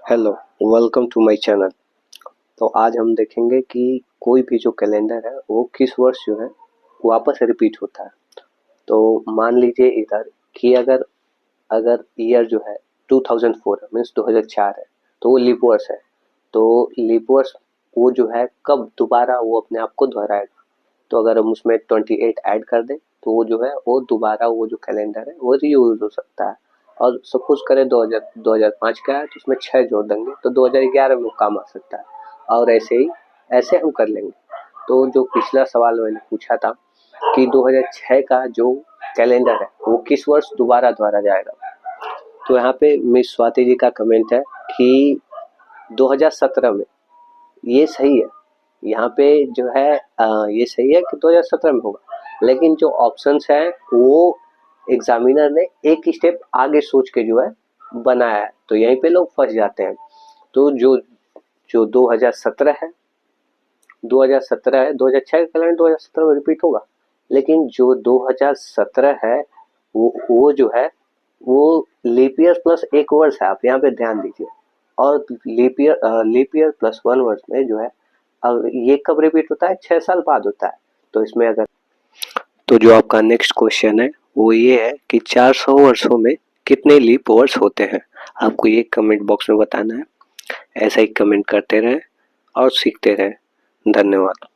Hello, welcome to my channel. तो आज हम देखेंगे कि कोई भी जो कैलेंडर है वो किस वर्ष जो है वापस रिपीट होता है। तो मान लीजिए इधर कि अगर अगर ईयर जो है 2004 मीन्स 2004 है, तो वो लीप वर्ष है। तो लीप वर्ष वो जो है कब दोबारा वो अपने आप को दोहराएगा। तो अगर हम उसमें 28 ऐड कर दें तो वो जो है वो दोबारा वो जो कैलेंडर है वो रीयूज हो सकता है। और सपोज करें 2005 का है तो उसमें 6 जोड़ देंगे तो 2011 में वो काम आ सकता है। और ऐसे ही ऐसे हम कर लेंगे। तो जो पिछला सवाल मैंने पूछा था कि 2006 का जो कैलेंडर है वो किस वर्ष दोबारा दोहरा जाएगा। तो यहाँ पे मिस स्वाति जी का कमेंट है कि 2017 में। ये सही है। यहाँ पे जो है ये सही है कि 2017 में होगा, लेकिन जो ऑप्शंस है वो एग्जामिनर ने एक स्टेप आगे सोच के जो है बनाया है, तो यहीं पे लोग फंस जाते हैं। तो जो जो 2017 है 2017 है 2006 का कैलेंडर 2017 में रिपीट होगा, लेकिन जो 2017 है वो जो है वो लीप ईयर प्लस एक वर्ष है। आप यहाँ पे ध्यान दीजिए। और लीप ईयर प्लस 1 वर्ष में जो है अब ये कब रिपीट होता है, 6 साल बाद होता है। तो इसमें अगर तो जो आपका नेक्स्ट क्वेश्चन है वो ये है कि 400 वर्षों में कितने लीप वर्ष होते हैं। आपको ये कमेंट बॉक्स में बताना है। ऐसा ही कमेंट करते रहें और सीखते रहें। धन्यवाद।